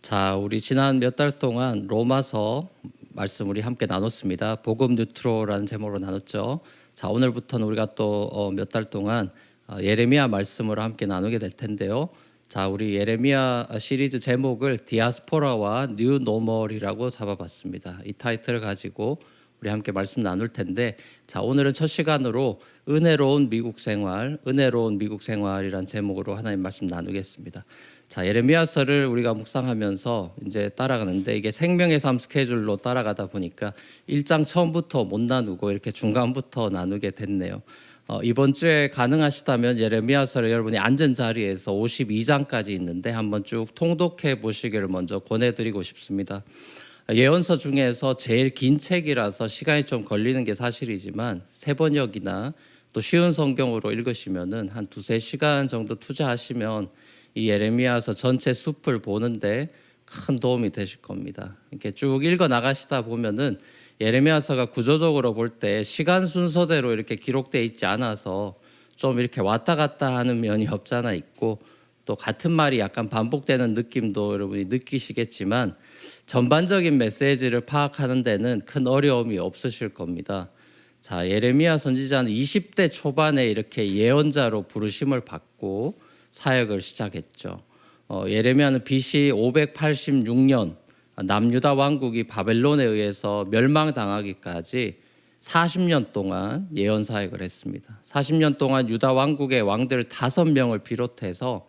자, 우리 지난 몇 달 동안 로마서 말씀 우리 함께 나눴습니다. 복음 뉴트로라는 제목으로 나눴죠. 자, 오늘부터는 우리가 또 몇 달 동안 예레미야 말씀을 함께 나누게 될 텐데요. 자, 우리 예레미야 시리즈 제목을 디아스포라와 뉴 노멀이라고 잡아봤습니다. 이 타이틀을 가지고 우리 함께 말씀 나눌 텐데, 자, 오늘은 첫 시간으로 은혜로운 미국 생활이란 제목으로 하나님 말씀 나누겠습니다. 자, 예레미야서를 우리가 묵상하면서 이제 따라가는데, 이게 생명의 삶 스케줄로 따라가다 보니까 1장 처음부터 못 나누고 이렇게 중간부터 나누게 됐네요. 이번 주에 가능하시다면 예레미야서를 여러분이 앉은 자리에서 52장까지 있는데 한번 쭉 통독해 보시기를 먼저 권해드리고 싶습니다. 예언서 중에서 제일 긴 책이라서 시간이 좀 걸리는 게 사실이지만 세번역이나 또 쉬운 성경으로 읽으시면은 한 2-3시간 정도 투자하시면 이 예레미야서 전체 숲을 보는데 큰 도움이 되실 겁니다. 이렇게 쭉 읽어 나가시다 보면은 예레미야서가 구조적으로 볼 때 시간 순서대로 이렇게 기록되어 있지 않아서 좀 이렇게 왔다 갔다 하는 면이 없잖아 있고, 또 같은 말이 약간 반복되는 느낌도 여러분이 느끼시겠지만 전반적인 메시지를 파악하는 데는 큰 어려움이 없으실 겁니다. 자, 예레미야 선지자는 20대 초반에 이렇게 예언자로 부르심을 받고 사역을 시작했죠. 예레미야는 BC 586년 남유다 왕국이 바벨론에 의해서 멸망당하기까지 40년 동안 예언 사역을 했습니다. 40년 동안 유다 왕국의 왕들 5명을 비롯해서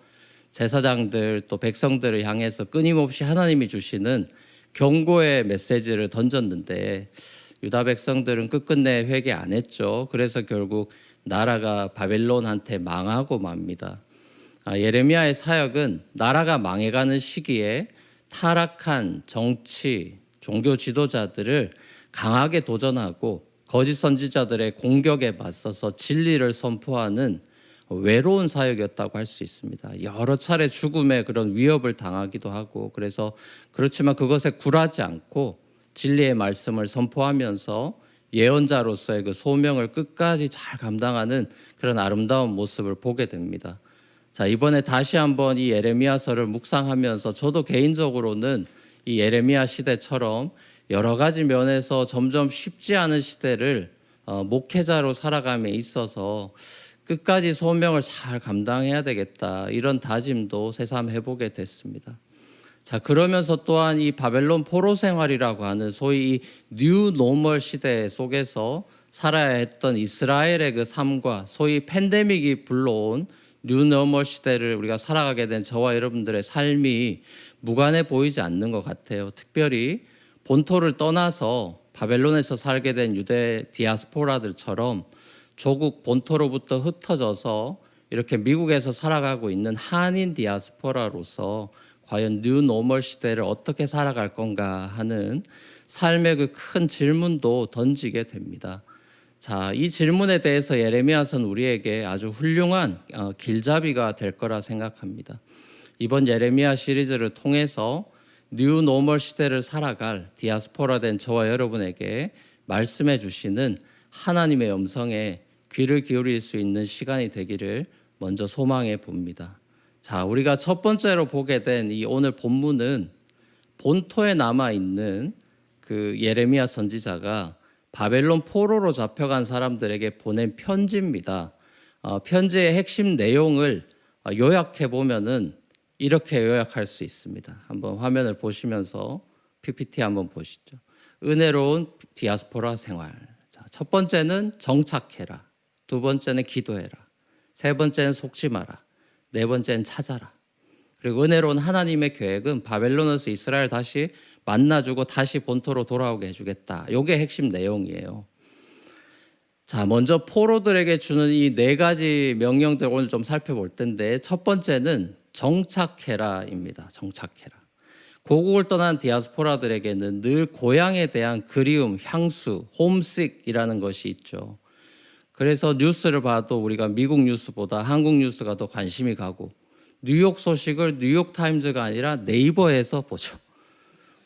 제사장들 또 백성들을 향해서 끊임없이 하나님이 주시는 경고의 메시지를 던졌는데, 유다 백성들은 끝끝내 회개 안 했죠. 그래서 결국 나라가 바벨론한테 망하고 맙니다. 예레미야의 사역은 나라가 망해가는 시기에 타락한 정치, 종교 지도자들을 강하게 도전하고 거짓 선지자들의 공격에 맞서서 진리를 선포하는 외로운 사역이었다고 할 수 있습니다. 여러 차례 죽음의 그런 위협을 당하기도 하고, 그래서 그렇지만 그것에 굴하지 않고 진리의 말씀을 선포하면서 예언자로서의 그 소명을 끝까지 잘 감당하는 그런 아름다운 모습을 보게 됩니다. 자, 이번에 다시 한번 이 예레미야서를 묵상하면서 저도 개인적으로는 이 예레미야 시대처럼 여러 가지 면에서 점점 쉽지 않은 시대를 목회자로 살아감에 있어서 끝까지 소명을 잘 감당해야 되겠다, 이런 다짐도 새삼 해보게 됐습니다. 자, 그러면서 또한 이 바벨론 포로 생활이라고 하는 소위 이 뉴 노멀 시대 속에서 살아야 했던 이스라엘의 그 삶과 소위 팬데믹이 불러온 뉴 노멀 시대를 우리가 살아가게 된 저와 여러분들의 삶이 무관해 보이지 않는 것 같아요. 특별히 본토를 떠나서 바벨론에서 살게 된 유대 디아스포라들처럼 조국 본토로부터 흩어져서 이렇게 미국에서 살아가고 있는 한인 디아스포라로서 과연 뉴 노멀 시대를 어떻게 살아갈 건가 하는 삶의 그 큰 질문도 던지게 됩니다. 자, 이 질문에 대해서 예레미야서는 우리에게 아주 훌륭한 길잡이가 될 거라 생각합니다. 이번 예레미야 시리즈를 통해서 뉴 노멀 시대를 살아갈 디아스포라 된 저와 여러분에게 말씀해 주시는 하나님의 음성에 귀를 기울일 수 있는 시간이 되기를 먼저 소망해 봅니다. 자, 우리가 첫 번째로 보게 된 이 오늘 본문은 본토에 남아있는 그 예레미야 선지자가 바벨론 포로로 잡혀간 사람들에게 보낸 편지입니다. 편지의 핵심 내용을 요약해 보면은 이렇게 요약할 수 있습니다. 한번 화면을 보시면서 PPT 한번 보시죠. 은혜로운 디아스포라 생활. 자, 첫 번째는 정착해라. 두 번째는 기도해라. 세 번째는 속지 마라. 네 번째는 찾아라. 그리고 은혜로운 하나님의 계획은 바벨론에서 이스라엘 다시 만나주고 다시 본토로 돌아오게 해주겠다. 이게 핵심 내용이에요. 자, 먼저 포로들에게 주는 이 4가지 명령들 오늘 좀 살펴볼 텐데, 첫 번째는 정착해라입니다. 정착해라. 고국을 떠난 디아스포라들에게는 늘 고향에 대한 그리움, 향수, 홈식이라는 것이 있죠. 그래서 뉴스를 봐도 우리가 미국 뉴스보다 한국 뉴스가 더 관심이 가고, 뉴욕 소식을 뉴욕타임즈가 아니라 네이버에서 보죠.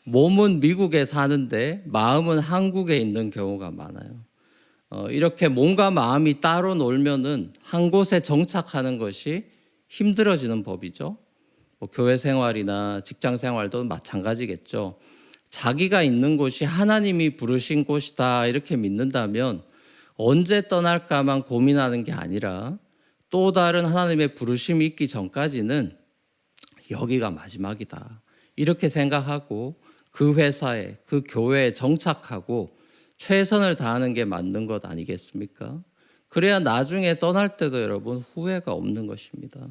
몸은 미국에 사는데 마음은 한국에 있는 경우가 많아요. 이렇게 몸과 마음이 따로 놀면은 한 곳에 정착하는 것이 힘들어지는 법이죠. 뭐 교회 생활이나 직장 생활도 마찬가지겠죠. 자기가 있는 곳이 하나님이 부르신 곳이다 이렇게 믿는다면 언제 떠날까만 고민하는 게 아니라 또 다른 하나님의 부르심이 있기 전까지는 여기가 마지막이다 이렇게 생각하고 그 회사에 그 교회에 정착하고 최선을 다하는 게 맞는 것 아니겠습니까? 그래야 나중에 떠날 때도 여러분 후회가 없는 것입니다.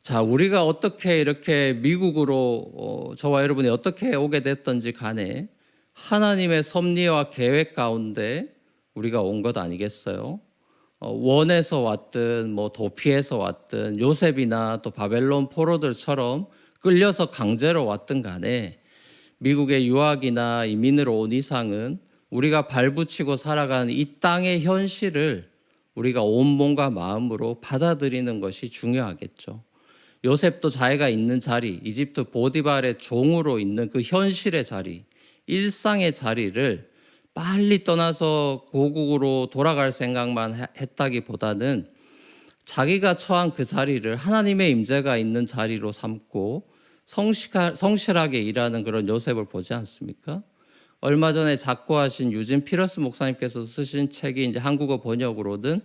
자, 우리가 어떻게 이렇게 미국으로 저와 여러분이 어떻게 오게 됐던지 간에 하나님의 섭리와 계획 가운데 우리가 온 것 아니겠어요? 원에서 왔든 뭐 도피해서 왔든 요셉이나 또 바벨론 포로들처럼 끌려서 강제로 왔든 간에 미국의 유학이나 이민으로 온 이상은 우리가 발붙이고 살아가는 이 땅의 현실을 우리가 온몸과 마음으로 받아들이는 것이 중요하겠죠. 요셉도 자기가 있는 자리, 이집트 보디발의 종으로 있는 그 현실의 자리, 일상의 자리를 빨리 떠나서 고국으로 돌아갈 생각만 했다기보다는 자기가 처한 그 자리를 하나님의 임재가 있는 자리로 삼고 성실하게 일하는 그런 요셉을 보지 않습니까? 얼마 전에 작고하신 유진 피러스 목사님께서 쓰신 책이 이제 한국어 번역으로는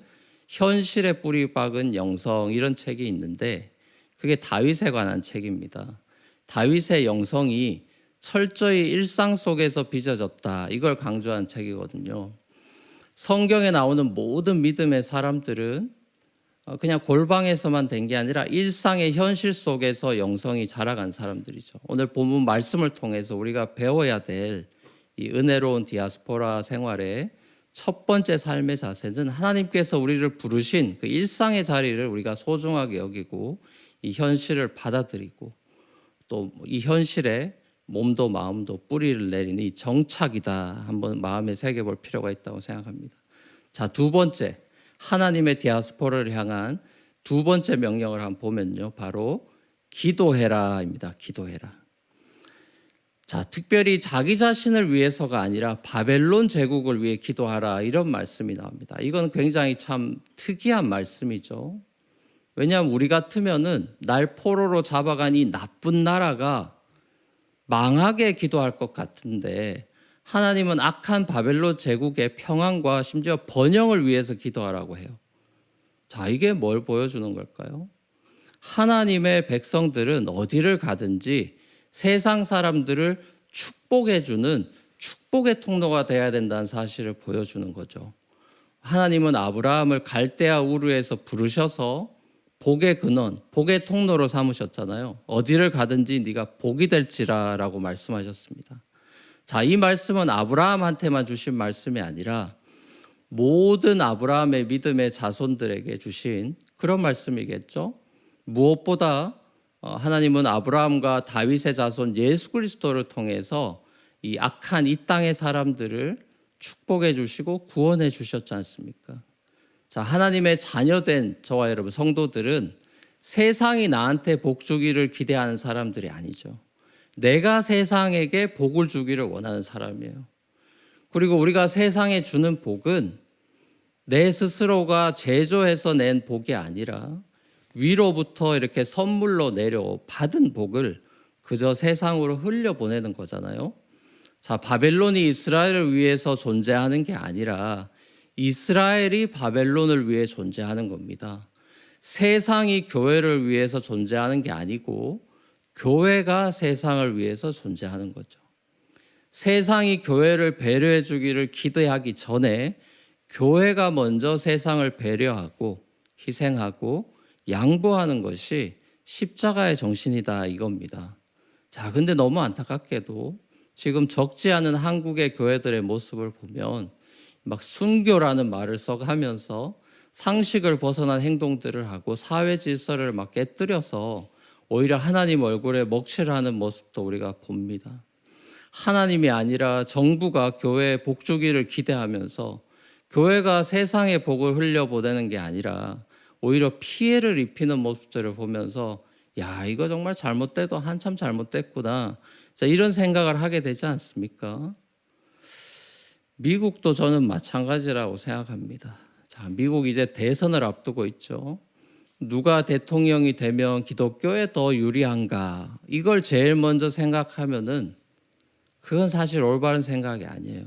현실에 뿌리 박은 영성 이런 책이 있는데 그게 다윗에 관한 책입니다. 다윗의 영성이 철저히 일상 속에서 빚어졌다. 이걸 강조한 책이거든요. 성경에 나오는 모든 믿음의 사람들은 그냥 골방에서만 된 게 아니라 일상의 현실 속에서 영성이 자라간 사람들이죠. 오늘 본문 말씀을 통해서 우리가 배워야 될 이 은혜로운 디아스포라 생활의 첫 번째 삶의 자세는 하나님께서 우리를 부르신 그 일상의 자리를 우리가 소중하게 여기고 이 현실을 받아들이고 또 이 현실에 몸도 마음도 뿌리를 내리는 이 정착이다. 한번 마음에 새겨볼 필요가 있다고 생각합니다. 자, 두 번째 하나님의 디아스포라를 향한 두 번째 명령을 한번 보면요. 바로 기도해라입니다. 기도해라. 자, 특별히 자기 자신을 위해서가 아니라 바벨론 제국을 위해 기도하라 이런 말씀이 나옵니다. 이건 굉장히 참 특이한 말씀이죠. 왜냐하면 우리 같으면은 날 포로로 잡아간 이 나쁜 나라가 망하게 기도할 것 같은데 하나님은 악한 바벨론 제국의 평안과 심지어 번영을 위해서 기도하라고 해요. 자, 이게 뭘 보여주는 걸까요? 하나님의 백성들은 어디를 가든지 세상 사람들을 축복해주는 축복의 통로가 되어야 된다는 사실을 보여주는 거죠. 하나님은 아브라함을 갈대아 우르에서 부르셔서 복의 근원, 복의 통로로 삼으셨잖아요. 어디를 가든지 네가 복이 될지라라고 말씀하셨습니다. 자, 이 말씀은 아브라함한테만 주신 말씀이 아니라 모든 아브라함의 믿음의 자손들에게 주신 그런 말씀이겠죠. 무엇보다 하나님은 아브라함과 다윗의 자손 예수 그리스도를 통해서 이 악한 이 땅의 사람들을 축복해 주시고 구원해 주셨지 않습니까? 자, 하나님의 자녀된 저와 여러분 성도들은 세상이 나한테 복 주기를 기대하는 사람들이 아니죠. 내가 세상에게 복을 주기를 원하는 사람이에요. 그리고 우리가 세상에 주는 복은 내 스스로가 제조해서 낸 복이 아니라 위로부터 이렇게 선물로 내려 받은 복을 그저 세상으로 흘려보내는 거잖아요. 자, 바벨론이 이스라엘을 위해서 존재하는 게 아니라 이스라엘이 바벨론을 위해 존재하는 겁니다. 세상이 교회를 위해서 존재하는 게 아니고 교회가 세상을 위해서 존재하는 거죠. 세상이 교회를 배려해 주기를 기대하기 전에 교회가 먼저 세상을 배려하고 희생하고 양보하는 것이 십자가의 정신이다 이겁니다. 자, 근데 너무 안타깝게도 지금 적지 않은 한국의 교회들의 모습을 보면 막 순교라는 말을 써가면서 상식을 벗어난 행동들을 하고 사회 질서를 막 깨뜨려서 오히려 하나님 얼굴에 먹칠을 하는 모습도 우리가 봅니다. 하나님이 아니라 정부가 교회에 복 주기를 기대하면서 교회가 세상의 복을 흘려보내는 게 아니라 오히려 피해를 입히는 모습들을 보면서 야, 이거 정말 잘못돼도 한참 잘못됐구나. 자, 이런 생각을 하게 되지 않습니까? 미국도 저는 마찬가지라고 생각합니다. 자, 미국 이제 대선을 앞두고 있죠. 누가 대통령이 되면 기독교에 더 유리한가? 이걸 제일 먼저 생각하면은 그건 사실 올바른 생각이 아니에요.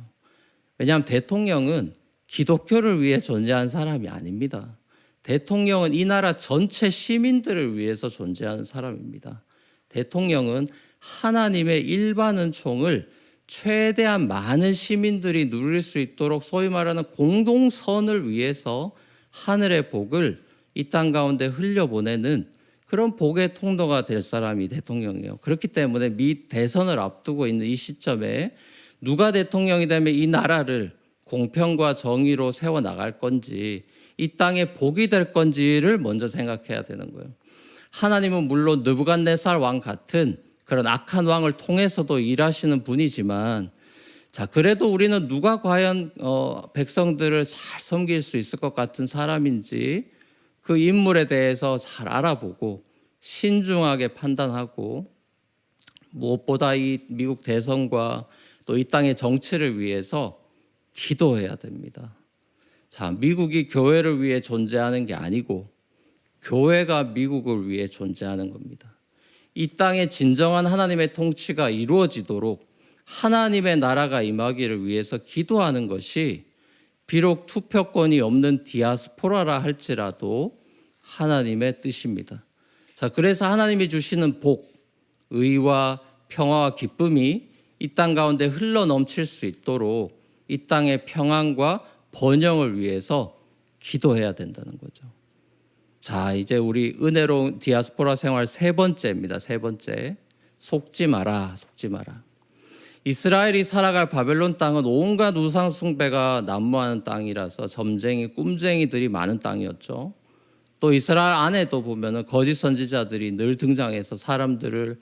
왜냐하면 대통령은 기독교를 위해 존재한 사람이 아닙니다. 대통령은 이 나라 전체 시민들을 위해서 존재하는 사람입니다. 대통령은 하나님의 일반 은총을 최대한 많은 시민들이 누릴 수 있도록 소위 말하는 공동선을 위해서 하늘의 복을 이 땅 가운데 흘려보내는 그런 복의 통로가 될 사람이 대통령이에요. 그렇기 때문에 미 대선을 앞두고 있는 이 시점에 누가 대통령이 되면 이 나라를 공평과 정의로 세워나갈 건지 이 땅에 복이 될 건지를 먼저 생각해야 되는 거예요. 하나님은 물론 느부갓네살 왕 같은 그런 악한 왕을 통해서도 일하시는 분이지만 자 그래도 우리는 누가 과연 백성들을 잘 섬길 수 있을 것 같은 사람인지 그 인물에 대해서 잘 알아보고 신중하게 판단하고 무엇보다 이 미국 대선과 또 이 땅의 정치를 위해서 기도해야 됩니다. 자, 미국이 교회를 위해 존재하는 게 아니고 교회가 미국을 위해 존재하는 겁니다. 이 땅에 진정한 하나님의 통치가 이루어지도록 하나님의 나라가 임하기를 위해서 기도하는 것이 비록 투표권이 없는 디아스포라라 할지라도 하나님의 뜻입니다. 자, 그래서 하나님이 주시는 복, 의와 평화와 기쁨이 이 땅 가운데 흘러 넘칠 수 있도록 이 땅의 평안과 번영을 위해서 기도해야 된다는 거죠. 자, 이제 우리 은혜로운 디아스포라 생활 세 번째입니다. 세 번째. 속지 마라, 속지 마라. 이스라엘이 살아갈 바벨론 땅은 온갖 우상 숭배가 난무하는 땅이라서 점쟁이, 꿈쟁이들이 많은 땅이었죠. 또 이스라엘 안에도 보면은 거짓 선지자들이 늘 등장해서 사람들을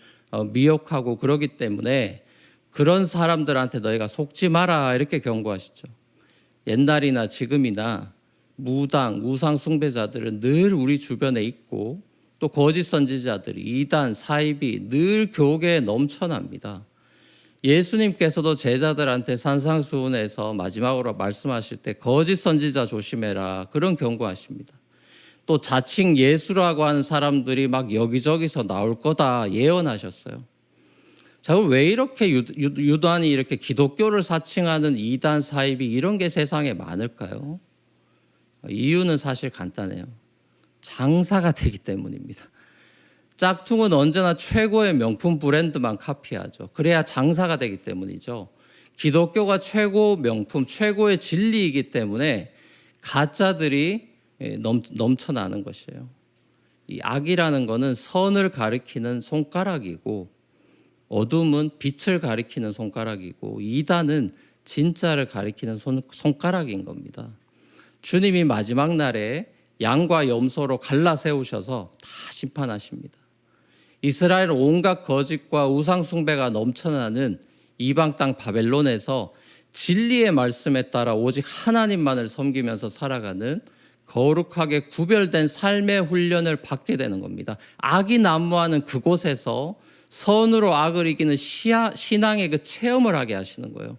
미혹하고 그러기 때문에 그런 사람들한테 너희가 속지 마라 이렇게 경고하시죠. 옛날이나 지금이나 무당, 우상 숭배자들은 늘 우리 주변에 있고 또 거짓 선지자들이 이단, 사이비 늘 교계에 넘쳐납니다. 예수님께서도 제자들한테 산상수훈에서 마지막으로 말씀하실 때 거짓 선지자 조심해라 그런 경고하십니다. 또 자칭 예수라고 하는 사람들이 막 여기저기서 나올 거다 예언하셨어요. 자, 왜 이렇게 유단이 이렇게 기독교를 사칭하는 이단, 사이비 이런 게 세상에 많을까요? 이유는 사실 간단해요. 장사가 되기 때문입니다. 짝퉁은 언제나 최고의 명품 브랜드만 카피하죠. 그래야 장사가 되기 때문이죠. 기독교가 최고 명품, 최고의 진리이기 때문에 가짜들이 넘쳐나는 것이에요. 이 악이라는 것은 선을 가리키는 손가락이고 어둠은 빛을 가리키는 손가락이고 이단은 진짜를 가리키는 손가락인 겁니다. 주님이 마지막 날에 양과 염소로 갈라 세우셔서 다 심판하십니다. 이스라엘 온갖 거짓과 우상 숭배가 넘쳐나는 이방 땅 바벨론에서 진리의 말씀에 따라 오직 하나님만을 섬기면서 살아가는 거룩하게 구별된 삶의 훈련을 받게 되는 겁니다. 악이 난무하는 그곳에서 선으로 악을 이기는 신앙의 그 체험을 하게 하시는 거예요.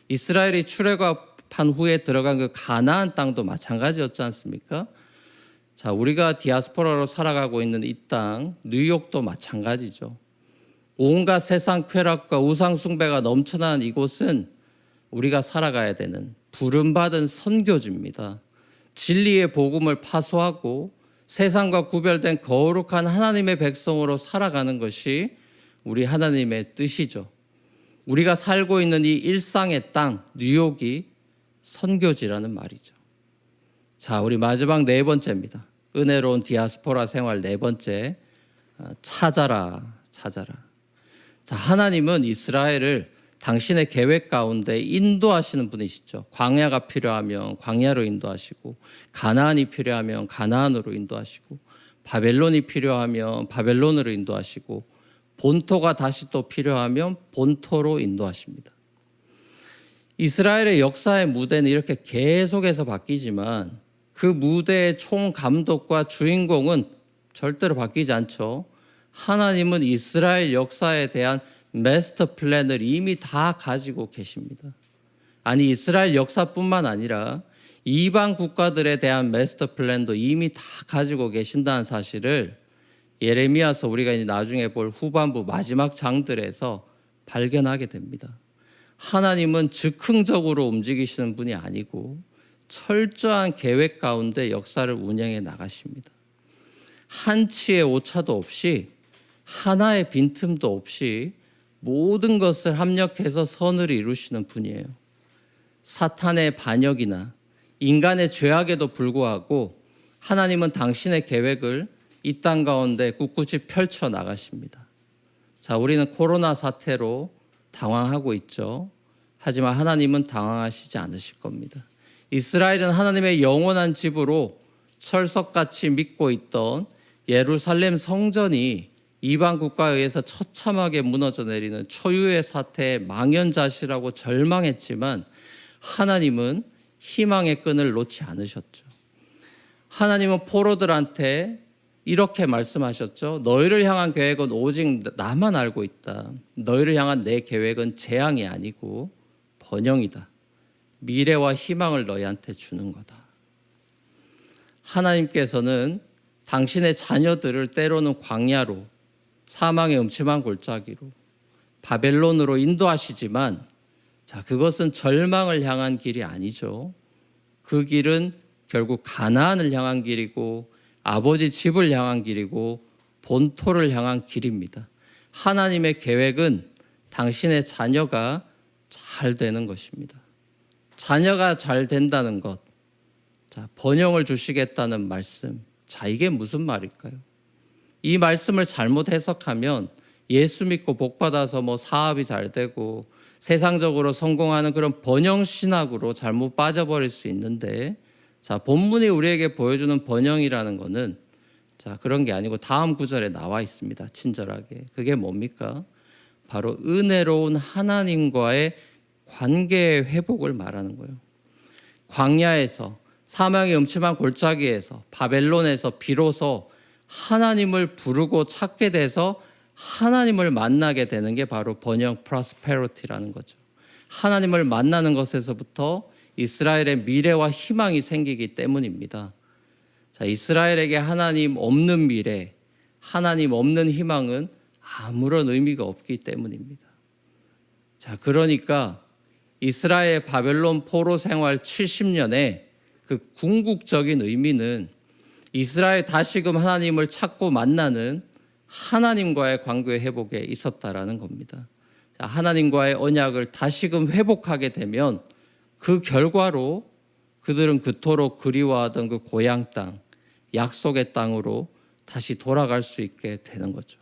이스라엘이 출애굽한 후에 들어간 그 가나안 땅도 마찬가지였지 않습니까? 자, 우리가 디아스포라로 살아가고 있는 이 땅, 뉴욕도 마찬가지죠. 온갖 세상 쾌락과 우상 숭배가 넘쳐나는 이곳은 우리가 살아가야 되는 부름받은 선교지입니다. 진리의 복음을 파소하고 세상과 구별된 거룩한 하나님의 백성으로 살아가는 것이 우리 하나님의 뜻이죠. 우리가 살고 있는 이 일상의 땅, 뉴욕이 선교지라는 말이죠. 자, 우리 마지막 네 번째입니다. 은혜로운 디아스포라 생활 네 번째. 찾아라, 찾아라. 자, 하나님은 이스라엘을 당신의 계획 가운데 인도하시는 분이시죠. 광야가 필요하면 광야로 인도하시고 가나안이 필요하면 가나안으로 인도하시고 바벨론이 필요하면 바벨론으로 인도하시고 본토가 다시 또 필요하면 본토로 인도하십니다. 이스라엘의 역사의 무대는 이렇게 계속해서 바뀌지만 그 무대의 총감독과 주인공은 절대로 바뀌지 않죠. 하나님은 이스라엘 역사에 대한 마스터 플랜을 이미 다 가지고 계십니다. 아니, 이스라엘 역사뿐만 아니라 이방 국가들에 대한 마스터 플랜도 이미 다 가지고 계신다는 사실을 예레미야서 우리가 이제 나중에 볼 후반부 마지막 장들에서 발견하게 됩니다. 하나님은 즉흥적으로 움직이시는 분이 아니고 철저한 계획 가운데 역사를 운영해 나가십니다. 한치의 오차도 없이 하나의 빈틈도 없이 모든 것을 합력해서 선을 이루시는 분이에요. 사탄의 반역이나 인간의 죄악에도 불구하고 하나님은 당신의 계획을 이 땅 가운데 꿋꿋이 펼쳐 나가십니다. 자, 우리는 코로나 사태로 당황하고 있죠. 하지만 하나님은 당황하시지 않으실 겁니다. 이스라엘은 하나님의 영원한 집으로 철석같이 믿고 있던 예루살렘 성전이 이방 국가에 의해서 처참하게 무너져 내리는 초유의 사태의 망연자실하고 절망했지만 하나님은 희망의 끈을 놓지 않으셨죠. 하나님은 포로들한테 이렇게 말씀하셨죠. 너희를 향한 계획은 오직 나만 알고 있다. 너희를 향한 내 계획은 재앙이 아니고 번영이다. 미래와 희망을 너희한테 주는 거다. 하나님께서는 당신의 자녀들을 때로는 광야로, 사망의 음침한 골짜기로, 바벨론으로 인도하시지만 자, 그것은 절망을 향한 길이 아니죠. 그 길은 결국 가나안을 향한 길이고 아버지 집을 향한 길이고 본토를 향한 길입니다. 하나님의 계획은 당신의 자녀가 잘 되는 것입니다. 자녀가 잘 된다는 것, 자, 번영을 주시겠다는 말씀, 자, 이게 무슨 말일까요? 이 말씀을 잘못 해석하면 예수 믿고 복 받아서 뭐 사업이 잘 되고 세상적으로 성공하는 그런 번영 신학으로 잘못 빠져버릴 수 있는데, 자, 본문이 우리에게 보여주는 번영이라는 것은 자, 그런 게 아니고 다음 구절에 나와 있습니다. 친절하게. 그게 뭡니까? 바로 은혜로운 하나님과의 관계의 회복을 말하는 거예요. 광야에서, 사망의 음침한 골짜기에서, 바벨론에서 비로소 하나님을 부르고 찾게 돼서 하나님을 만나게 되는 게 바로 번영 프로스페리티라는 거죠. 하나님을 만나는 것에서부터 이스라엘의 미래와 희망이 생기기 때문입니다. 자, 이스라엘에게 하나님 없는 미래, 하나님 없는 희망은 아무런 의미가 없기 때문입니다. 자, 그러니까 이스라엘 바벨론 포로 생활 70년의 그 궁극적인 의미는 이스라엘 다시금 하나님을 찾고 만나는 하나님과의 관계 회복에 있었다라는 겁니다. 자, 하나님과의 언약을 다시금 회복하게 되면 그 결과로 그들은 그토록 그리워하던 그 고향 땅, 약속의 땅으로 다시 돌아갈 수 있게 되는 거죠.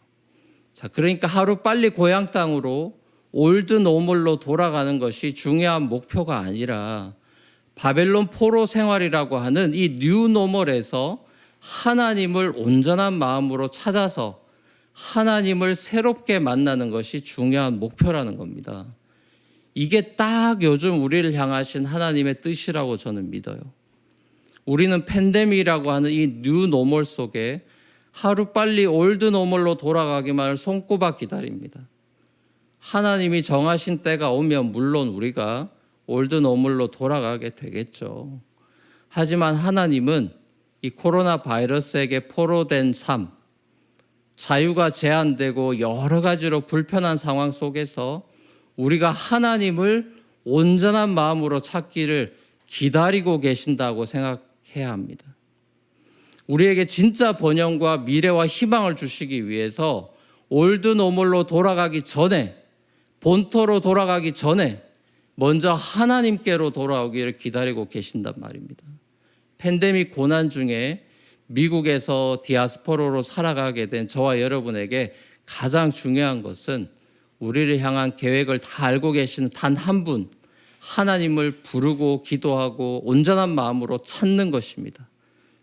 자, 그러니까 하루 빨리 고향 땅으로 올드 노멀로 돌아가는 것이 중요한 목표가 아니라 바벨론 포로 생활이라고 하는 이 뉴 노멀에서 하나님을 온전한 마음으로 찾아서 하나님을 새롭게 만나는 것이 중요한 목표라는 겁니다. 이게 딱 요즘 우리를 향하신 하나님의 뜻이라고 저는 믿어요. 우리는 팬데믹이라고 하는 이 뉴 노멀 속에 하루빨리 올드 노멀로 돌아가기만을 손꼽아 기다립니다. 하나님이 정하신 때가 오면 물론 우리가 올드 노멀로 돌아가게 되겠죠. 하지만 하나님은 이 코로나 바이러스에게 포로된 삶, 자유가 제한되고 여러 가지로 불편한 상황 속에서 우리가 하나님을 온전한 마음으로 찾기를 기다리고 계신다고 생각해야 합니다. 우리에게 진짜 번영과 미래와 희망을 주시기 위해서 올드 노멀로 돌아가기 전에, 본토로 돌아가기 전에 먼저 하나님께로 돌아오기를 기다리고 계신단 말입니다. 팬데믹 고난 중에 미국에서 디아스포라로 살아가게 된 저와 여러분에게 가장 중요한 것은 우리를 향한 계획을 다 알고 계시는 단 한 분, 하나님을 부르고 기도하고 온전한 마음으로 찾는 것입니다.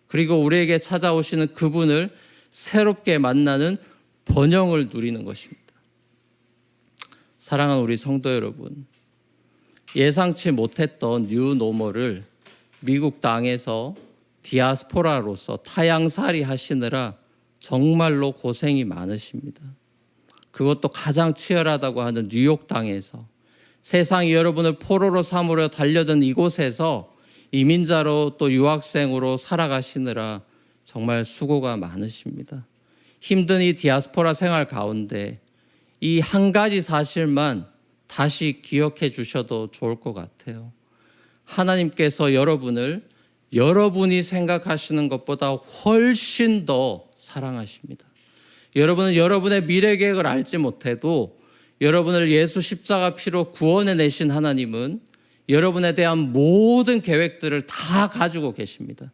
그리고 우리에게 찾아오시는 그분을 새롭게 만나는 번영을 누리는 것입니다. 사랑하는 우리 성도 여러분, 예상치 못했던 뉴 노멀을 미국 땅에서 디아스포라로서 타향살이 하시느라 정말로 고생이 많으십니다. 그것도 가장 치열하다고 하는 뉴욕 땅에서 세상이 여러분을 포로로 삼으려 달려든 이곳에서 이민자로 또 유학생으로 살아가시느라 정말 수고가 많으십니다. 힘든 이 디아스포라 생활 가운데 이 한 가지 사실만 다시 기억해 주셔도 좋을 것 같아요. 하나님께서 여러분을 여러분이 생각하시는 것보다 훨씬 더 사랑하십니다. 여러분은 여러분의 미래 계획을 알지 못해도 여러분을 예수 십자가 피로 구원해 내신 하나님은 여러분에 대한 모든 계획들을 다 가지고 계십니다.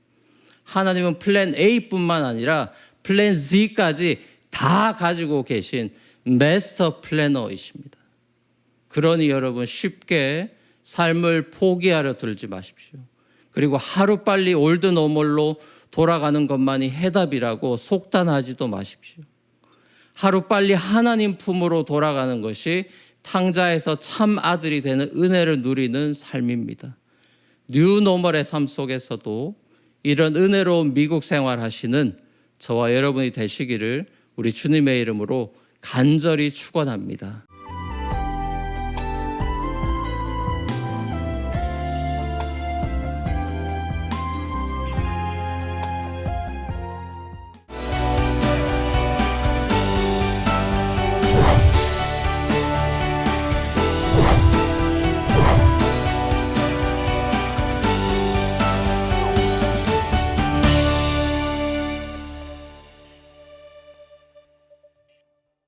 하나님은 플랜 A뿐만 아니라 플랜 Z까지 다 가지고 계신 마스터 플래너이십니다. 그러니 여러분 쉽게 삶을 포기하려 들지 마십시오. 그리고 하루빨리 올드 노멀로 돌아가는 것만이 해답이라고 속단하지도 마십시오. 하루빨리 하나님 품으로 돌아가는 것이 탕자에서 참 아들이 되는 은혜를 누리는 삶입니다. 뉴 노멀의 삶 속에서도 이런 은혜로운 미국 생활하시는 저와 여러분이 되시기를 우리 주님의 이름으로 간절히 축원합니다.